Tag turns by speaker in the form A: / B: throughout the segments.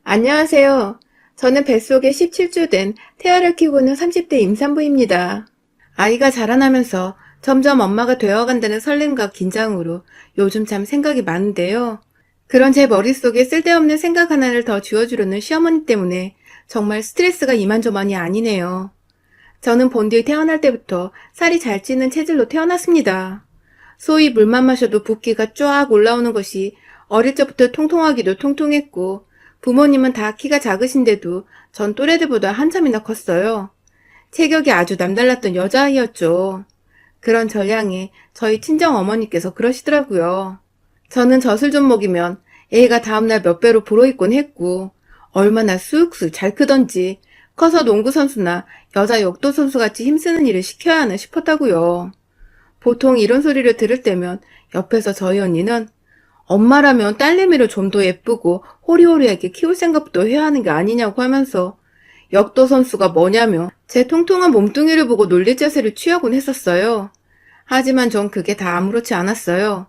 A: 안녕하세요. 저는 뱃속에 17주 된 태아를 키우고 있는 30대 임산부입니다. 아이가 자라나면서 점점 엄마가 되어간다는 설렘과 긴장으로 요즘 참 생각이 많은데요. 그런 제 머릿속에 쓸데없는 생각 하나를 더 쥐어주려는 시어머니 때문에 정말 스트레스가 이만저만이 아니네요. 저는 본디 태어날 때부터 살이 잘 찌는 체질로 태어났습니다. 소위 물만 마셔도 붓기가 쫙 올라오는 것이 어릴 적부터 통통하기도 통통했고, 부모님은 다 키가 작으신데도 전 또래들보다 한참이나 컸어요. 체격이 아주 남달랐던 여자아이였죠. 그런 전량에 저희 친정 어머니께서 그러시더라고요. 저는 젖을 좀 먹이면 애가 다음날 몇 배로 불어있곤 했고, 얼마나 쑥쑥 잘 크던지 커서 농구선수나 여자 역도선수같이 힘쓰는 일을 시켜야 하나 싶었다고요. 보통 이런 소리를 들을 때면 옆에서 저희 언니는 엄마라면 딸내미를 좀 더 예쁘고 호리호리하게 키울 생각부터 해야 하는 게 아니냐고 하면서 역도 선수가 뭐냐며 제 통통한 몸뚱이를 보고 놀릴 자세를 취하곤 했었어요. 하지만 전 그게 다 아무렇지 않았어요.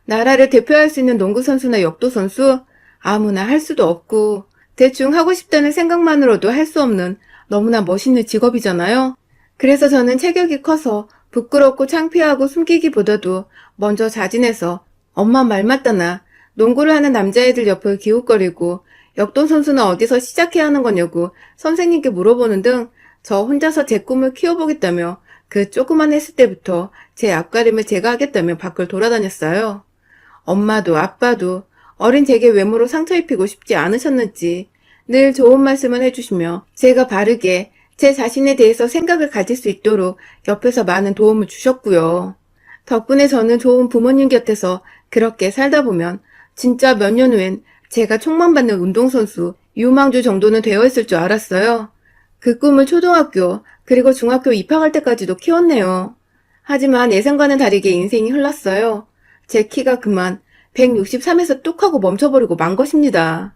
A: 나라를 대표할 수 있는 농구 선수나 역도 선수 아무나 할 수도 없고 대충 하고 싶다는 생각만으로도 할 수 없는 너무나 멋있는 직업이잖아요. 그래서 저는 체격이 커서 부끄럽고 창피하고 숨기기보다도 먼저 자진해서 엄마 말 맞다나 농구를 하는 남자애들 옆을 기웃거리고 역도 선수는 어디서 시작해야 하는 거냐고 선생님께 물어보는 등 저 혼자서 제 꿈을 키워보겠다며 그 조그만 했을 때부터 제 앞가림을 제가 하겠다며 밖을 돌아다녔어요. 엄마도 아빠도 어린 제게 외모로 상처 입히고 싶지 않으셨는지 늘 좋은 말씀을 해주시며 제가 바르게 제 자신에 대해서 생각을 가질 수 있도록 옆에서 많은 도움을 주셨고요. 덕분에 저는 좋은 부모님 곁에서 그렇게 살다 보면 진짜 몇 년 후엔 제가 촉망받는 운동선수, 유망주 정도는 되어 있을 줄 알았어요. 그 꿈을 초등학교 그리고 중학교 입학할 때까지도 키웠네요. 하지만 예상과는 다르게 인생이 흘렀어요. 제 키가 그만 163에서 뚝 하고 멈춰버리고 만 것입니다.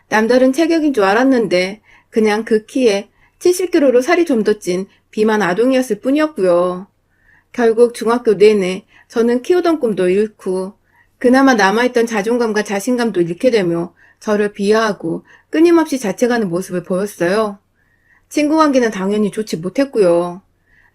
A: 남다른 체격인 줄 알았는데 그냥 그 키에 70kg로 살이 좀 더 찐 비만 아동이었을 뿐이었고요. 결국 중학교 내내 저는 키우던 꿈도 잃고 그나마 남아있던 자존감과 자신감도 잃게 되며 저를 비하하고 끊임없이 자책하는 모습을 보였어요. 친구 관계는 당연히 좋지 못했고요.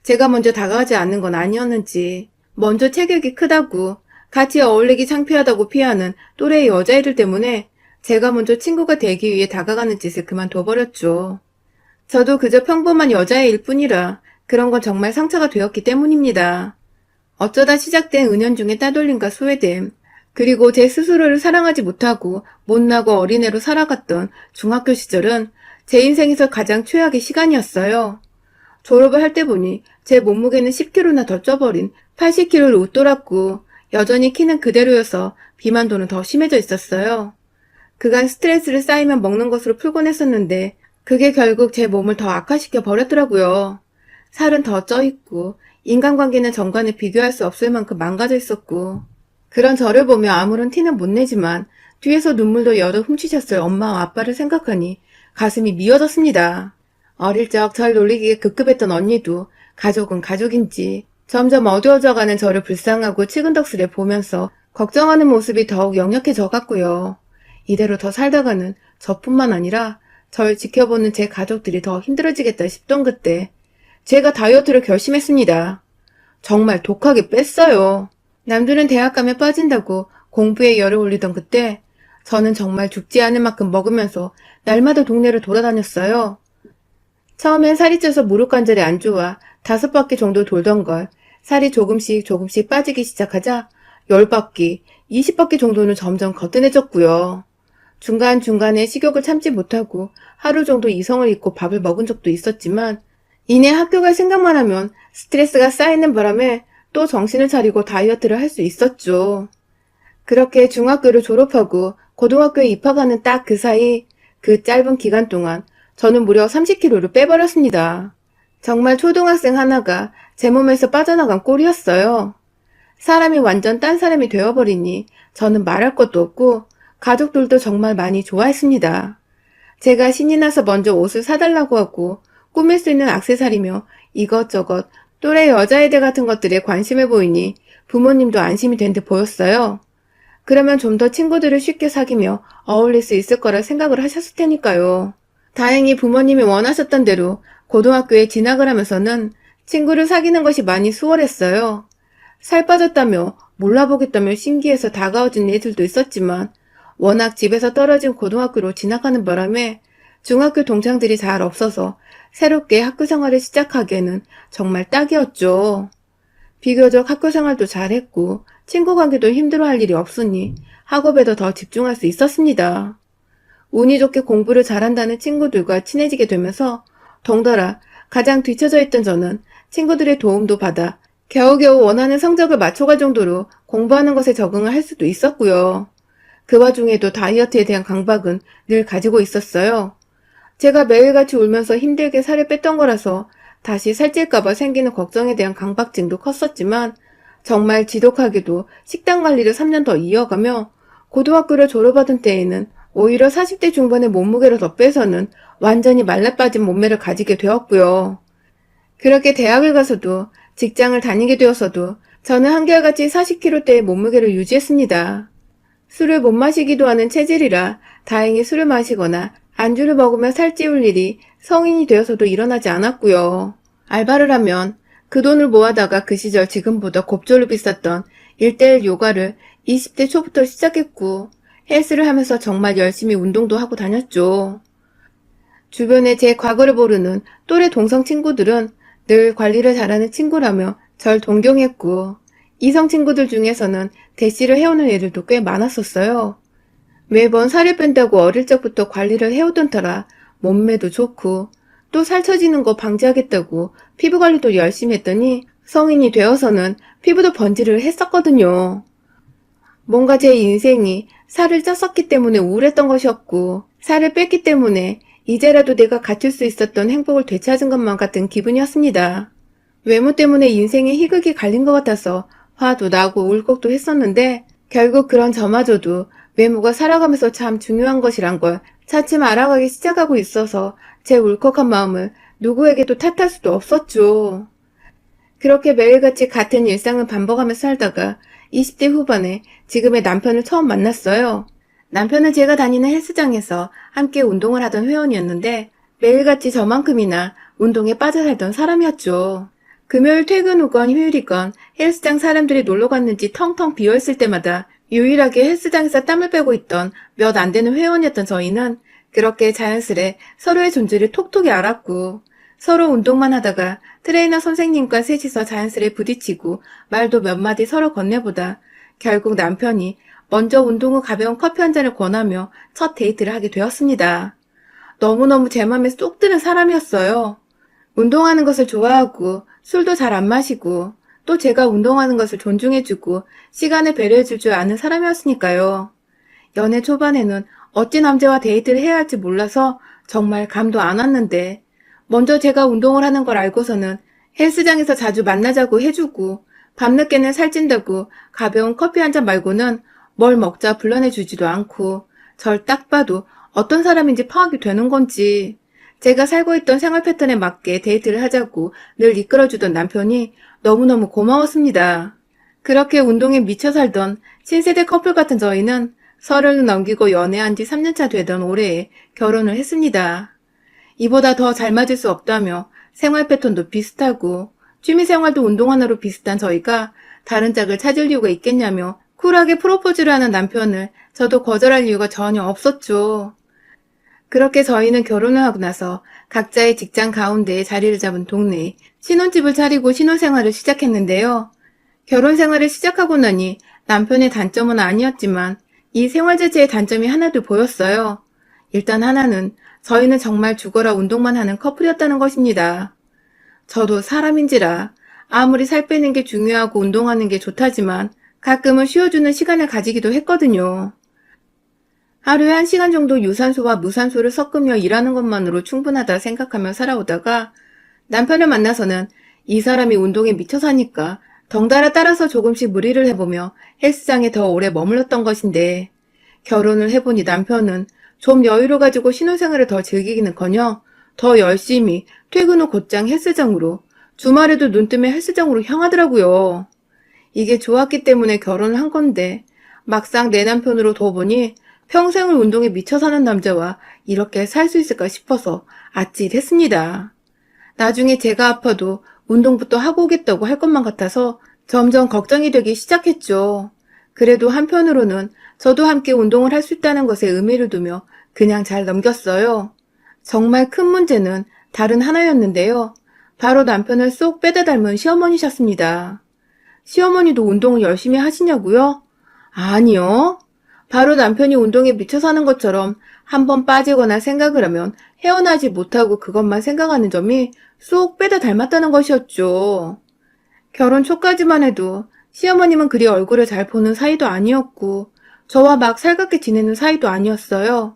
A: 제가 먼저 다가가지 않는 건 아니었는지 먼저 체격이 크다고 같이 어울리기 창피하다고 피하는 또래의 여자애들 때문에 제가 먼저 친구가 되기 위해 다가가는 짓을 그만둬버렸죠. 저도 그저 평범한 여자애일 뿐이라 그런 건 정말 상처가 되었기 때문입니다. 어쩌다 시작된 은연중의 따돌림과 소외됨, 그리고 제 스스로를 사랑하지 못하고 못나고 어린애로 살아갔던 중학교 시절은 제 인생에서 가장 최악의 시간이었어요. 졸업을 할 때 보니 제 몸무게는 10kg나 더 쪄버린 80kg를 웃돌았고 여전히 키는 그대로여서 비만도는 더 심해져 있었어요. 그간 스트레스를 쌓이면 먹는 것으로 풀곤 했었는데 그게 결국 제 몸을 더 악화시켜 버렸더라고요. 살은 더 쪄있고 인간관계는 전과는 비교할 수 없을 만큼 망가져 있었고 그런 저를 보며 아무런 티는 못 내지만 뒤에서 눈물도 여러 훔치셨을 엄마와 아빠를 생각하니 가슴이 미어졌습니다. 어릴 적 절 놀리기에 급급했던 언니도 가족은 가족인지 점점 어두워져가는 저를 불쌍하고 치근덕스레 보면서 걱정하는 모습이 더욱 역력해져 갔고요. 이대로 더 살다가는 저뿐만 아니라 절 지켜보는 제 가족들이 더 힘들어지겠다 싶던 그때 제가 다이어트를 결심했습니다. 정말 독하게 뺐어요. 남들은 대학 가면 빠진다고 공부에 열을 올리던 그때 저는 정말 죽지 않을 만큼 먹으면서 날마다 동네를 돌아다녔어요. 처음엔 살이 쪄서 무릎 관절이 안 좋아 5바퀴 정도 돌던 걸 살이 조금씩 빠지기 시작하자 10바퀴, 20바퀴 정도는 점점 거뜬해졌고요. 중간중간에 식욕을 참지 못하고 하루 정도 이성을 잊고 밥을 먹은 적도 있었지만 이내 학교 갈 생각만 하면 스트레스가 쌓이는 바람에 또 정신을 차리고 다이어트를 할 수 있었죠. 그렇게 중학교를 졸업하고 고등학교에 입학하는 딱 그 사이 그 짧은 기간 동안 저는 무려 30kg를 빼버렸습니다. 정말 초등학생 하나가 제 몸에서 빠져나간 꼴이었어요. 사람이 완전 딴 사람이 되어버리니 저는 말할 것도 없고 가족들도 정말 많이 좋아했습니다. 제가 신이 나서 먼저 옷을 사달라고 하고 꾸밀 수 있는 액세서리며 이것저것 또래 여자애들 같은 것들에 관심을 보이니 부모님도 안심이 된 듯 보였어요. 그러면 좀 더 친구들을 쉽게 사귀며 어울릴 수 있을 거라 생각을 하셨을 테니까요. 다행히 부모님이 원하셨던 대로 고등학교에 진학을 하면서는 친구를 사귀는 것이 많이 수월했어요. 살 빠졌다며 몰라보겠다며 신기해서 다가와준 애들도 있었지만 워낙 집에서 떨어진 고등학교로 진학하는 바람에 중학교 동창들이 잘 없어서 새롭게 학교 생활을 시작하기에는 정말 딱이었죠. 비교적 학교 생활도 잘했고 친구 관계도 힘들어할 일이 없으니 학업에도 더 집중할 수 있었습니다. 운이 좋게 공부를 잘한다는 친구들과 친해지게 되면서 덩달아 가장 뒤처져 있던 저는 친구들의 도움도 받아 겨우겨우 원하는 성적을 맞춰갈 정도로 공부하는 것에 적응을 할 수도 있었고요. 그 와중에도 다이어트에 대한 강박은 늘 가지고 있었어요. 제가 매일같이 울면서 힘들게 살을 뺐던 거라서 다시 살찔까봐 생기는 걱정에 대한 강박증도 컸었지만 정말 지독하게도 식단 관리를 3년 더 이어가며 고등학교를 졸업하던 때에는 오히려 40대 중반의 몸무게를 더 빼서는 완전히 말라빠진 몸매를 가지게 되었고요. 그렇게 대학을 가서도 직장을 다니게 되었어도 저는 한결같이 40kg대의 몸무게를 유지했습니다. 술을 못 마시기도 하는 체질이라 다행히 술을 마시거나 안주를 먹으며 살찌울 일이 성인이 되어서도 일어나지 않았고요. 알바를 하면 그 돈을 모아다가 그 시절 지금보다 곱절로 비쌌던 1:1 요가를 20대 초부터 시작했고 헬스를 하면서 정말 열심히 운동도 하고 다녔죠. 주변에 제 과거를 모르는 또래 동성 친구들은 늘 관리를 잘하는 친구라며 절 동경했고 이성 친구들 중에서는 대시를 해오는 애들도 꽤 많았었어요. 매번 살을 뺀다고 어릴 적부터 관리를 해오던 터라 몸매도 좋고 또 살처지는 거 방지하겠다고 피부 관리도 열심히 했더니 성인이 되어서는 피부도 번지를 했었거든요. 뭔가 제 인생이 살을 쪘었기 때문에 우울했던 것이었고 살을 뺐기 때문에 이제라도 내가 갖출 수 있었던 행복을 되찾은 것만 같은 기분이었습니다. 외모 때문에 인생에 희극이 갈린 것 같아서 화도 나고 울컥도 했었는데 결국 그런 저마저도 외모가 살아가면서 참 중요한 것이란 걸 차츰 알아가기 시작하고 있어서 제 울컥한 마음을 누구에게도 탓할 수도 없었죠. 그렇게 매일같이 같은 일상을 반복하면서 살다가 20대 후반에 지금의 남편을 처음 만났어요. 남편은 제가 다니는 헬스장에서 함께 운동을 하던 회원이었는데 매일같이 저만큼이나 운동에 빠져 살던 사람이었죠. 금요일 퇴근 후건 휴일이건 헬스장 사람들이 놀러 갔는지 텅텅 비어있을 때마다 유일하게 헬스장에서 땀을 빼고 있던 몇 안 되는 회원이었던 저희는 그렇게 자연스레 서로의 존재를 톡톡히 알았고 서로 운동만 하다가 트레이너 선생님과 셋이서 자연스레 부딪히고 말도 몇 마디 서로 건네보다 결국 남편이 먼저 운동 후 가벼운 커피 한 잔을 권하며 첫 데이트를 하게 되었습니다. 너무너무 제 맘에 쏙 드는 사람이었어요. 운동하는 것을 좋아하고 술도 잘 안 마시고 또 제가 운동하는 것을 존중해주고 시간을 배려해줄 줄 아는 사람이었으니까요. 연애 초반에는 어찌 남자와 데이트를 해야 할지 몰라서 정말 감도 안 왔는데 먼저 제가 운동을 하는 걸 알고서는 헬스장에서 자주 만나자고 해주고 밤늦게는 살찐다고 가벼운 커피 한 잔 말고는 뭘 먹자 불러내주지도 않고 절 딱 봐도 어떤 사람인지 파악이 되는 건지 제가 살고 있던 생활 패턴에 맞게 데이트를 하자고 늘 이끌어주던 남편이 너무너무 고마웠습니다. 그렇게 운동에 미쳐 살던 신세대 커플 같은 저희는 30을 넘기고 연애한 지 3년차 되던 올해에 결혼을 했습니다. 이보다 더 잘 맞을 수 없다며 생활 패턴도 비슷하고 취미생활도 운동 하나로 비슷한 저희가 다른 짝을 찾을 이유가 있겠냐며 쿨하게 프로포즈를 하는 남편을 저도 거절할 이유가 전혀 없었죠. 그렇게 저희는 결혼을 하고 나서 각자의 직장 가운데에 자리를 잡은 동네에 신혼집을 차리고 신혼생활을 시작했는데요. 결혼 생활을 시작하고 나니 남편의 단점은 아니었지만 이 생활 자체의 단점이 하나도 보였어요. 일단 하나는 저희는 정말 죽어라 운동만 하는 커플이었다는 것입니다. 저도 사람인지라 아무리 살 빼는 게 중요하고 운동하는 게 좋다지만 가끔은 쉬어주는 시간을 가지기도 했거든요. 하루에 1시간 정도 유산소와 무산소를 섞으며 일하는 것만으로 충분하다 생각하며 살아오다가 남편을 만나서는 이 사람이 운동에 미쳐 사니까 덩달아 따라서 조금씩 무리를 해보며 헬스장에 더 오래 머물렀던 것인데 결혼을 해보니 남편은 좀 여유를 가지고 신혼생활을 더 즐기기는커녕 더 열심히 퇴근 후 곧장 헬스장으로 주말에도 눈 뜨면 헬스장으로 향하더라고요. 이게 좋았기 때문에 결혼을 한 건데 막상 내 남편으로 둬보니 평생을 운동에 미쳐 사는 남자와 이렇게 살 수 있을까 싶어서 아찔했습니다. 나중에 제가 아파도 운동부터 하고 오겠다고 할 것만 같아서 점점 걱정이 되기 시작했죠. 그래도 한편으로는 저도 함께 운동을 할 수 있다는 것에 의미를 두며 그냥 잘 넘겼어요. 정말 큰 문제는 다른 하나였는데요. 바로 남편을 쏙 빼다 닮은 시어머니셨습니다. 시어머니도 운동을 열심히 하시냐고요? 아니요. 바로 남편이 운동에 미쳐 사는 것처럼 한번 빠지거나 생각을 하면 헤어나지 못하고 그것만 생각하는 점이 쏙 빼다 닮았다는 것이었죠. 결혼 초까지만 해도 시어머님은 그리 얼굴을 잘 보는 사이도 아니었고 저와 막 살갑게 지내는 사이도 아니었어요.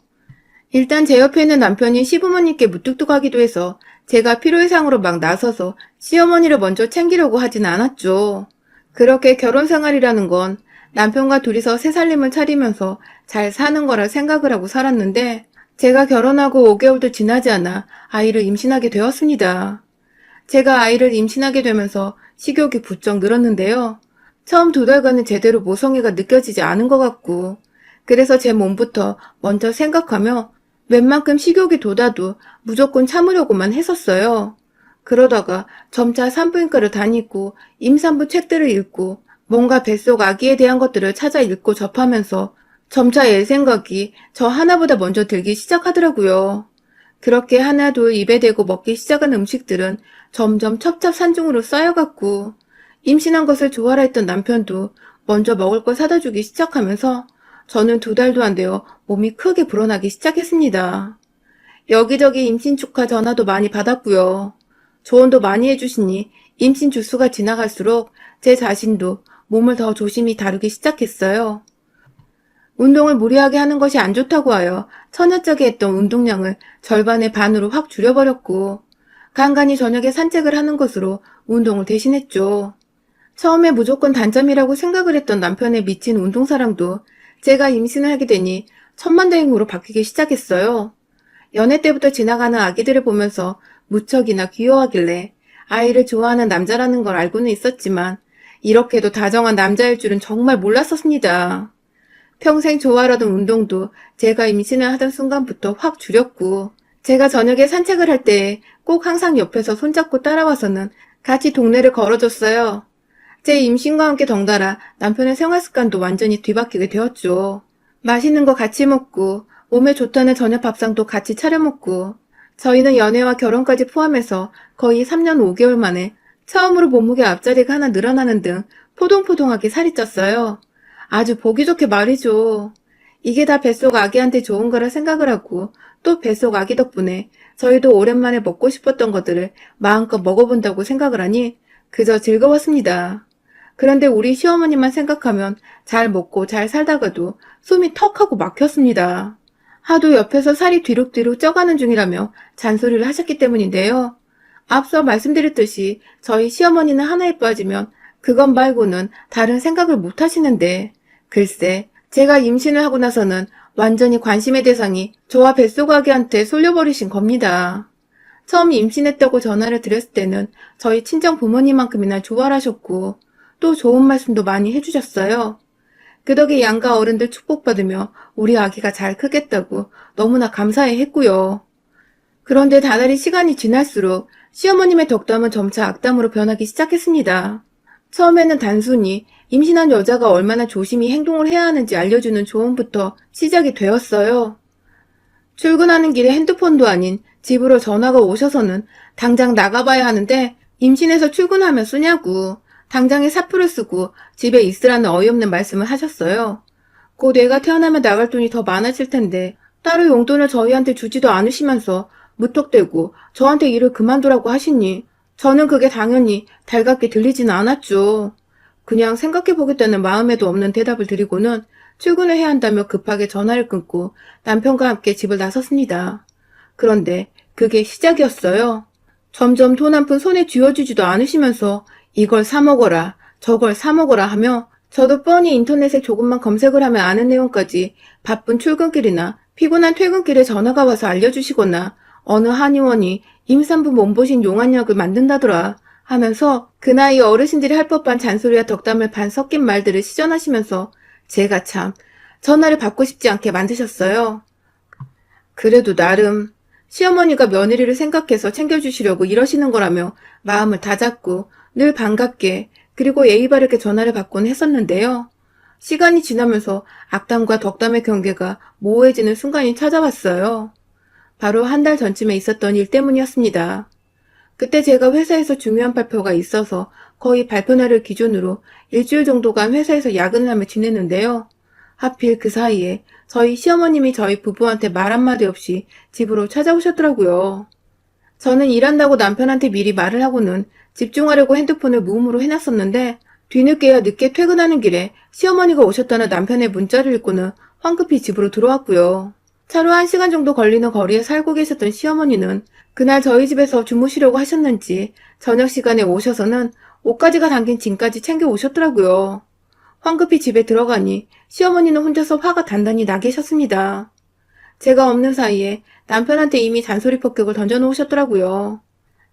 A: 일단 제 옆에 있는 남편이 시부모님께 무뚝뚝하기도 해서 제가 필요이상으로 막 나서서 시어머니를 먼저 챙기려고 하진 않았죠. 그렇게 결혼 생활이라는 건 남편과 둘이서 새 살림을 차리면서 잘 사는 거라 생각을 하고 살았는데 제가 결혼하고 5개월도 지나지 않아 아이를 임신하게 되었습니다. 제가 아이를 임신하게 되면서 식욕이 부쩍 늘었는데요. 처음 2달간은 제대로 모성애가 느껴지지 않은 것 같고 그래서 제 몸부터 먼저 생각하며 웬만큼 식욕이 돋아도 무조건 참으려고만 했었어요. 그러다가 점차 산부인과를 다니고 임산부 책들을 읽고 뭔가 뱃속 아기에 대한 것들을 찾아 읽고 접하면서 점차 애 생각이 저 하나보다 먼저 들기 시작하더라고요. 그렇게 하나 둘 입에 대고 먹기 시작한 음식들은 점점 첩첩산중으로 쌓여갔고 임신한 것을 좋아라 했던 남편도 먼저 먹을 걸 사다 주기 시작하면서 저는 2달도 안 되어 몸이 크게 불어나기 시작했습니다. 여기저기 임신 축하 전화도 많이 받았고요. 조언도 많이 해주시니 임신 주수가 지나갈수록 제 자신도 몸을 더 조심히 다루기 시작했어요. 운동을 무리하게 하는 것이 안 좋다고 하여 처녀짝에 했던 운동량을 절반의 반으로 확 줄여버렸고 간간히 저녁에 산책을 하는 것으로 운동을 대신했죠. 처음에 무조건 단점이라고 생각을 했던 남편의 미친 운동사랑도 제가 임신을 하게 되니 천만다행으로 바뀌기 시작했어요. 연애 때부터 지나가는 아기들을 보면서 무척이나 귀여워하길래 아이를 좋아하는 남자라는 걸 알고는 있었지만 이렇게도 다정한 남자일 줄은 정말 몰랐었습니다. 평생 좋아하던 운동도 제가 임신을 하던 순간부터 확 줄였고 제가 저녁에 산책을 할 때 꼭 항상 옆에서 손잡고 따라와서는 같이 동네를 걸어줬어요. 제 임신과 함께 덩달아 남편의 생활습관도 완전히 뒤바뀌게 되었죠. 맛있는 거 같이 먹고 몸에 좋다는 저녁 밥상도 같이 차려 먹고 저희는 연애와 결혼까지 포함해서 거의 3년 5개월 만에 처음으로 몸무게 앞자리가 하나 늘어나는 등 포동포동하게 살이 쪘어요. 아주 보기 좋게 말이죠. 이게 다 뱃속 아기한테 좋은 거라 생각을 하고 또 뱃속 아기 덕분에 저희도 오랜만에 먹고 싶었던 것들을 마음껏 먹어본다고 생각을 하니 그저 즐거웠습니다. 그런데 우리 시어머니만 생각하면 잘 먹고 잘 살다가도 숨이 턱하고 막혔습니다. 하도 옆에서 살이 뒤룩뒤룩 쪄가는 중이라며 잔소리를 하셨기 때문인데요. 앞서 말씀드렸듯이 저희 시어머니는 하나에 빠지면 그것 말고는 다른 생각을 못 하시는데 글쎄 제가 임신을 하고 나서는 완전히 관심의 대상이 저와 뱃속 아기한테 쏠려버리신 겁니다. 처음 임신했다고 전화를 드렸을 때는 저희 친정 부모님만큼이나 좋아하셨고 또 좋은 말씀도 많이 해주셨어요. 그 덕에 양가 어른들 축복받으며 우리 아기가 잘 크겠다고 너무나 감사해 했고요. 그런데 다달이 시간이 지날수록 시어머님의 덕담은 점차 악담으로 변하기 시작했습니다. 처음에는 단순히 임신한 여자가 얼마나 조심히 행동을 해야 하는지 알려주는 조언부터 시작이 되었어요. 출근하는 길에 핸드폰도 아닌 집으로 전화가 오셔서는 당장 나가봐야 하는데 임신해서 출근하면 쓰냐고 당장에 사표를 쓰고 집에 있으라는 어이없는 말씀을 하셨어요. 곧 애가 태어나면 나갈 돈이 더 많아질 텐데 따로 용돈을 저희한테 주지도 않으시면서 무턱대고 저한테 일을 그만두라고 하시니 저는 그게 당연히 달갑게 들리지는 않았죠. 그냥 생각해보겠다는 마음에도 없는 대답을 드리고는 출근을 해야 한다며 급하게 전화를 끊고 남편과 함께 집을 나섰습니다. 그런데 그게 시작이었어요. 점점 돈 한 푼 손에 쥐어주지도 않으시면서 이걸 사 먹어라, 저걸 사 먹어라 하며 저도 뻔히 인터넷에 조금만 검색을 하면 아는 내용까지 바쁜 출근길이나 피곤한 퇴근길에 전화가 와서 알려주시거나 어느 한의원이 임산부 몸보신 용안약을 만든다더라 하면서 그 나이 어르신들이 할 법한 잔소리와 덕담을 반 섞인 말들을 시전하시면서 제가 참 전화를 받고 싶지 않게 만드셨어요. 그래도 나름 시어머니가 며느리를 생각해서 챙겨주시려고 이러시는 거라며 마음을 다잡고 늘 반갑게 그리고 예의 바르게 전화를 받곤 했었는데요. 시간이 지나면서 악담과 덕담의 경계가 모호해지는 순간이 찾아왔어요. 바로 한 달 전쯤에 있었던 일 때문이었습니다. 그때 제가 회사에서 중요한 발표가 있어서 거의 발표 날을 기준으로 일주일 정도간 회사에서 야근을 하며 지냈는데요. 하필 그 사이에 저희 시어머님이 저희 부부한테 말 한마디 없이 집으로 찾아오셨더라고요. 저는 일한다고 남편한테 미리 말을 하고는 집중하려고 핸드폰을 무음으로 해놨었는데 뒤늦게야 늦게 퇴근하는 길에 시어머니가 오셨다는 남편의 문자를 읽고는 황급히 집으로 들어왔고요. 차로 1시간 정도 걸리는 거리에 살고 계셨던 시어머니는 그날 저희 집에서 주무시려고 하셨는지 저녁 시간에 오셔서는 옷가지가 담긴 짐까지 챙겨 오셨더라고요. 황급히 집에 들어가니 시어머니는 혼자서 화가 단단히 나 계셨습니다. 제가 없는 사이에 남편한테 이미 잔소리 폭격을 던져놓으셨더라고요.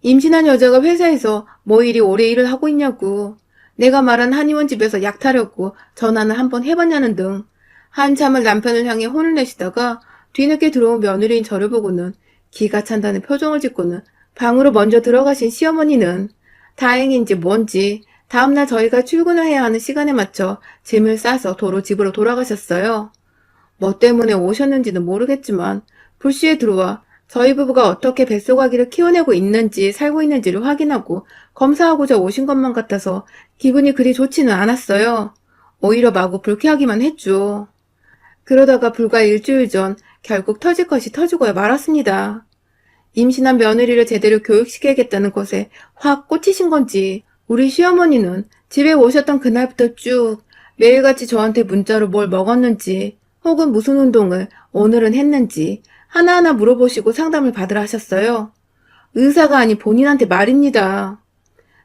A: 임신한 여자가 회사에서 뭐 이리 오래 일을 하고 있냐고, 내가 말한 한의원 집에서 약 타려고 전화는 한번 해봤냐는 등 한참을 남편을 향해 혼을 내시다가 뒤늦게 들어온 며느리인 저를 보고는 기가 찬다는 표정을 짓고는 방으로 먼저 들어가신 시어머니는 다행인지 뭔지 다음날 저희가 출근을 해야 하는 시간에 맞춰 짐을 싸서 도로 집으로 돌아가셨어요. 뭐 때문에 오셨는지는 모르겠지만 불시에 들어와 저희 부부가 어떻게 뱃속아기를 키워내고 있는지 살고 있는지를 확인하고 검사하고자 오신 것만 같아서 기분이 그리 좋지는 않았어요. 오히려 마구 불쾌하기만 했죠. 그러다가 불과 일주일 전 결국 터질 것이 터지고야 말았습니다. 임신한 며느리를 제대로 교육시켜야겠다는 것에 확 꽂히신 건지 우리 시어머니는 집에 오셨던 그날부터 쭉 매일같이 저한테 문자로 뭘 먹었는지 혹은 무슨 운동을 오늘은 했는지 하나하나 물어보시고 상담을 받으라 하셨어요. 의사가 아닌 본인한테 말입니다.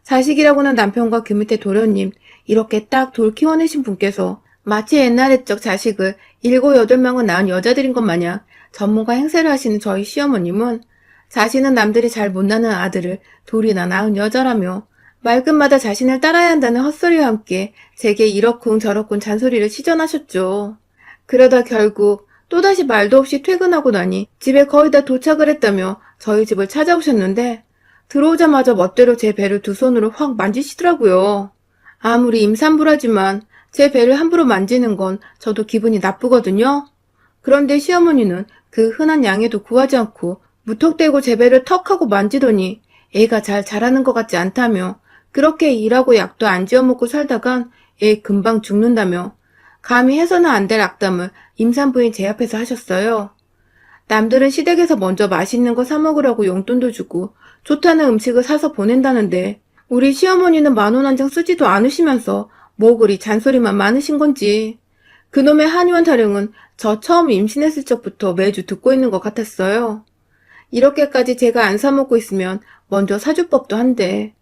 A: 자식이라고는 남편과 그 밑에 도련님 이렇게 딱 돌 키워내신 분께서 마치 옛날에적 자식을 7, 8명은 낳은 여자들인 것 마냥 전문가 행세를 하시는 저희 시어머님은 자신은 남들이 잘 못 낳는 아들을 둘이나 낳은 여자라며 말끝마다 자신을 따라야 한다는 헛소리와 함께 제게 이러쿵 저러쿵 잔소리를 시전하셨죠. 그러다 결국 또다시 말도 없이 퇴근하고 나니 집에 거의 다 도착을 했다며 저희 집을 찾아오셨는데 들어오자마자 멋대로 제 배를 두 손으로 확 만지시더라고요. 아무리 임산부라지만 제 배를 함부로 만지는 건 저도 기분이 나쁘거든요. 그런데 시어머니는 그 흔한 양해도 구하지 않고 무턱대고 제 배를 턱 하고 만지더니 애가 잘 자라는 것 같지 않다며 그렇게 일하고 약도 안 지어먹고 살다간 애 금방 죽는다며 감히 해서는 안 될 악담을 임산부인 제 앞에서 하셨어요. 남들은 시댁에서 먼저 맛있는 거 사 먹으라고 용돈도 주고 좋다는 음식을 사서 보낸다는데 우리 시어머니는 10,000원 한 장 쓰지도 않으시면서 뭐 그리 잔소리만 많으신 건지. 그놈의 한의원 타령은 저 처음 임신했을 적부터 매주 듣고 있는 것 같았어요. 이렇게까지 제가 안 사먹고 있으면 먼저 사줄 법도 한데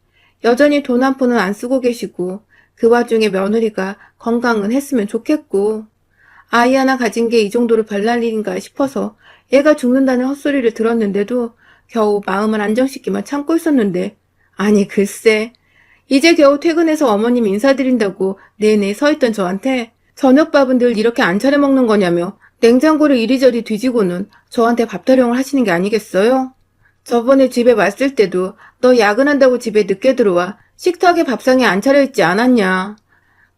A: 여전히 돈 한 푼은 안 쓰고 계시고 그 와중에 며느리가 건강은 했으면 좋겠고 아이 하나 가진 게 이 정도로 별날 일인가 싶어서 애가 죽는다는 헛소리를 들었는데도 겨우 마음을 안정시키며 참고 있었는데 아니 글쎄 이제 겨우 퇴근해서 어머님 인사드린다고 내내 서있던 저한테 저녁밥은 늘 이렇게 안 차려 먹는 거냐며 냉장고를 이리저리 뒤지고는 저한테 밥 타령을 하시는 게 아니겠어요? 저번에 집에 왔을 때도 너 야근한다고 집에 늦게 들어와 식탁에 밥상에 안 차려있지 않았냐.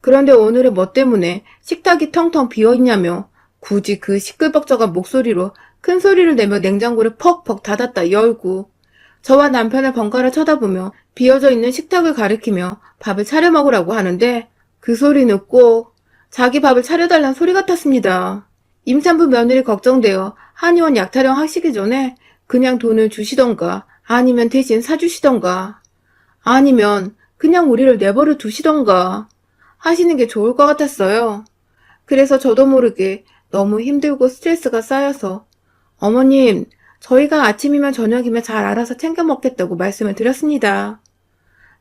A: 그런데 오늘은 뭐 때문에 식탁이 텅텅 비어있냐며 굳이 그 시끌벅적한 목소리로 큰 소리를 내며 냉장고를 퍽퍽 닫았다 열고 저와 남편을 번갈아 쳐다보며 비어져 있는 식탁을 가리키며 밥을 차려 먹으라고 하는데 그 소리는 꼭 자기 밥을 차려달란 소리 같았습니다. 임산부 며느리 걱정되어 한의원 약타령 하시기 전에 그냥 돈을 주시던가 아니면 대신 사주시던가 아니면 그냥 우리를 내버려 두시던가 하시는 게 좋을 것 같았어요. 그래서 저도 모르게 너무 힘들고 스트레스가 쌓여서 어머님 저희가 아침이면 저녁이면 잘 알아서 챙겨 먹겠다고 말씀을 드렸습니다.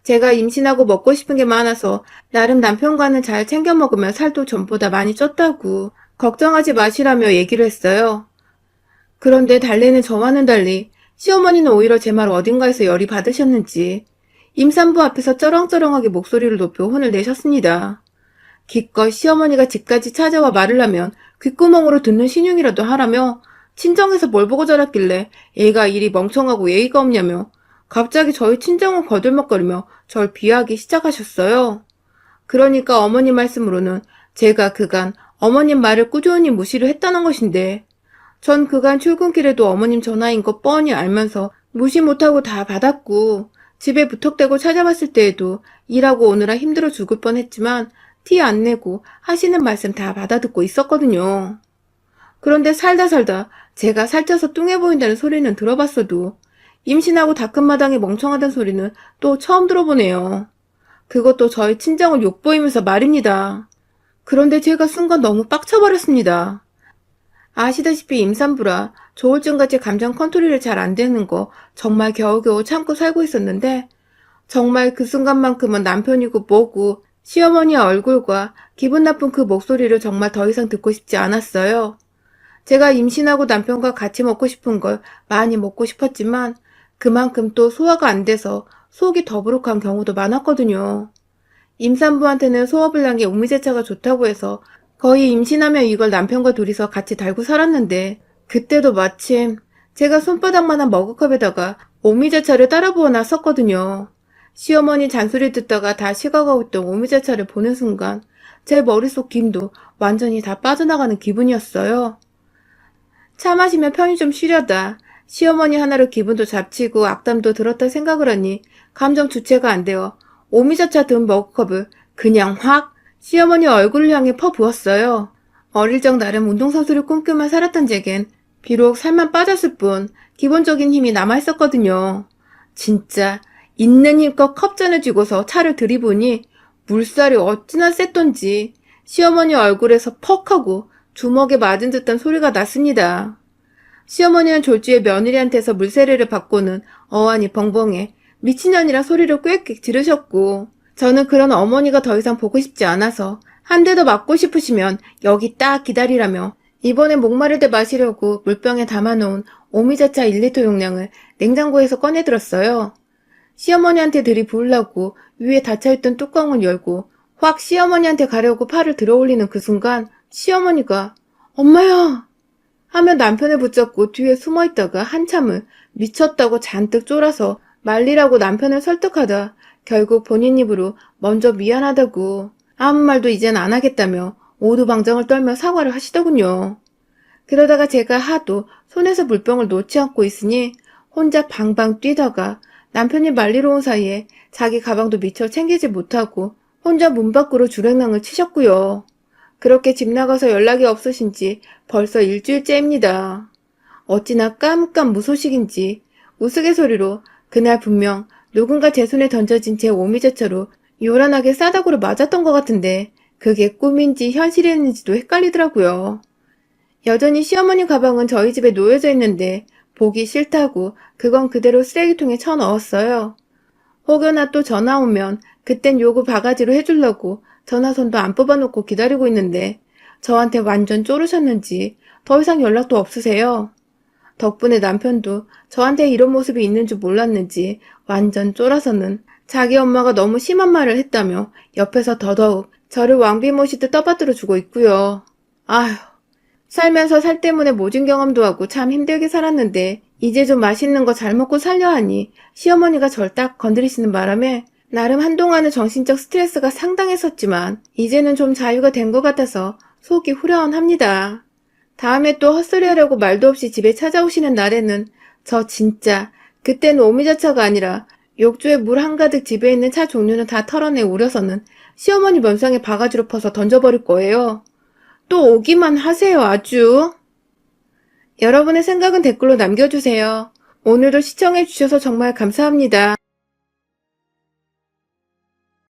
A: 제가 임신하고 먹고 싶은 게 많아서 나름 남편과는 잘 챙겨 먹으면 살도 전보다 많이 쪘다고 걱정하지 마시라며 얘기를 했어요. 그런데 달래는 저와는 달리 시어머니는 오히려 제 말 어딘가에서 열이 받으셨는지 임산부 앞에서 쩌렁쩌렁하게 목소리를 높여 혼을 내셨습니다. 기껏 시어머니가 집까지 찾아와 말을 하면 귓구멍으로 듣는 신용이라도 하라며 친정에서 뭘 보고 자랐길래 얘가 일이 멍청하고 예의가 없냐며 갑자기 저희 친정을 거들먹거리며 절 비하하기 시작하셨어요. 그러니까 어머님 말씀으로는 제가 그간 어머님 말을 꾸준히 무시를 했다는 것인데 전 그간 출근길에도 어머님 전화인 거 뻔히 알면서 무시 못하고 다 받았고 집에 무턱대고 찾아왔을 때에도 일하고 오느라 힘들어 죽을 뻔했지만 티 안 내고 하시는 말씀 다 받아듣고 있었거든요. 그런데 살다 제가 살쪄서 뚱해 보인다는 소리는 들어봤어도 임신하고 다 큰 마당에 멍청하다는 소리는 또 처음 들어보네요. 그것도 저희 친정을 욕보이면서 말입니다. 그런데 제가 순간 너무 빡쳐버렸습니다. 아시다시피 임산부라 조울증같이 감정 컨트롤이 잘 안 되는 거 정말 겨우겨우 참고 살고 있었는데 정말 그 순간만큼은 남편이고 뭐고 시어머니의 얼굴과 기분 나쁜 그 목소리를 정말 더 이상 듣고 싶지 않았어요. 제가 임신하고 남편과 같이 먹고 싶은 걸 많이 먹고 싶었지만 그만큼 또 소화가 안 돼서 속이 더부룩한 경우도 많았거든요. 임산부한테는 소화불량에 오미자차가 좋다고 해서 거의 임신하며 이걸 남편과 둘이서 같이 달고 살았는데 그때도 마침 제가 손바닥만한 머그컵에다가 오미자차를 따라 부어 놨었거든요. 시어머니 잔소리 듣다가 다 식어가고 있던 오미자차를 보는 순간 제 머릿속 김도 완전히 다 빠져나가는 기분이었어요. 차 마시면 편히 좀 쉬려다 시어머니 하나로 기분도 잡치고 악담도 들었다 생각을 하니 감정 주체가 안 되어 오미자차 든 머그컵을 그냥 확 시어머니 얼굴을 향해 퍼부었어요. 어릴 적 나름 운동선수를 꿈꾸며 살았던 제겐 비록 살만 빠졌을 뿐 기본적인 힘이 남아있었거든요. 진짜 있는 힘껏 컵잔을 쥐고서 차를 들이보니 물살이 어찌나 셌던지 시어머니 얼굴에서 퍽 하고 주먹에 맞은 듯한 소리가 났습니다. 시어머니는 졸지에 며느리한테서 물세례를 받고는 어안이 벙벙해 미친년이라 소리를 꽥꽥 지르셨고 저는 그런 어머니가 더 이상 보고 싶지 않아서 한 대 더 맞고 싶으시면 여기 딱 기다리라며 이번에 목마를 때 마시려고 물병에 담아놓은 오미자차 1리터 용량을 냉장고에서 꺼내들었어요. 시어머니한테 들이부으려고 위에 닫혀있던 뚜껑을 열고 확 시어머니한테 가려고 팔을 들어올리는 그 순간 시어머니가 엄마야! 하며 남편을 붙잡고 뒤에 숨어있다가 한참을 미쳤다고 잔뜩 쫄아서 말리라고 남편을 설득하다 결국 본인 입으로 먼저 미안하다고 아무 말도 이젠 안 하겠다며 오두방정을 떨며 사과를 하시더군요. 그러다가 제가 하도 손에서 물병을 놓지 않고 있으니 혼자 방방 뛰다가 남편이 말리러 온 사이에 자기 가방도 미처 챙기지 못하고 혼자 문 밖으로 주랭랑을 치셨고요. 그렇게 집 나가서 연락이 없으신 지 벌써 일주일째입니다. 어찌나 깜깜 무소식인지 우스갯소리로 그날 분명 누군가 제 손에 던져진 제 오미자차로 요란하게 싸다구를 맞았던 것 같은데 그게 꿈인지 현실이었는지도 헷갈리더라고요. 여전히 시어머니 가방은 저희 집에 놓여져 있는데 보기 싫다고 그건 그대로 쓰레기통에 쳐넣었어요. 혹여나 또 전화 오면 그땐 요구 바가지로 해주려고 전화선도 안 뽑아놓고 기다리고 있는데 저한테 완전 쪼르셨는지 더 이상 연락도 없으세요. 덕분에 남편도 저한테 이런 모습이 있는 줄 몰랐는지 완전 쫄아서는 자기 엄마가 너무 심한 말을 했다며 옆에서 더더욱 저를 왕비 모시듯 떠받들어 주고 있고요. 아휴, 살면서 살 때문에 모진 경험도 하고 참 힘들게 살았는데 이제 좀 맛있는 거 잘 먹고 살려 하니 시어머니가 절 딱 건드리시는 바람에 나름 한동안은 정신적 스트레스가 상당했었지만 이제는 좀 자유가 된 것 같아서 속이 후련합니다. 다음에 또 헛소리하려고 말도 없이 집에 찾아오시는 날에는 저 진짜 그때는 오미자차가 아니라 욕조에 물 한가득 집에 있는 차 종류는 다 털어내 우려서는 시어머니 면상에 바가지로 퍼서 던져버릴 거예요. 또 오기만 하세요 아주. 여러분의 생각은 댓글로 남겨주세요. 오늘도 시청해주셔서 정말 감사합니다.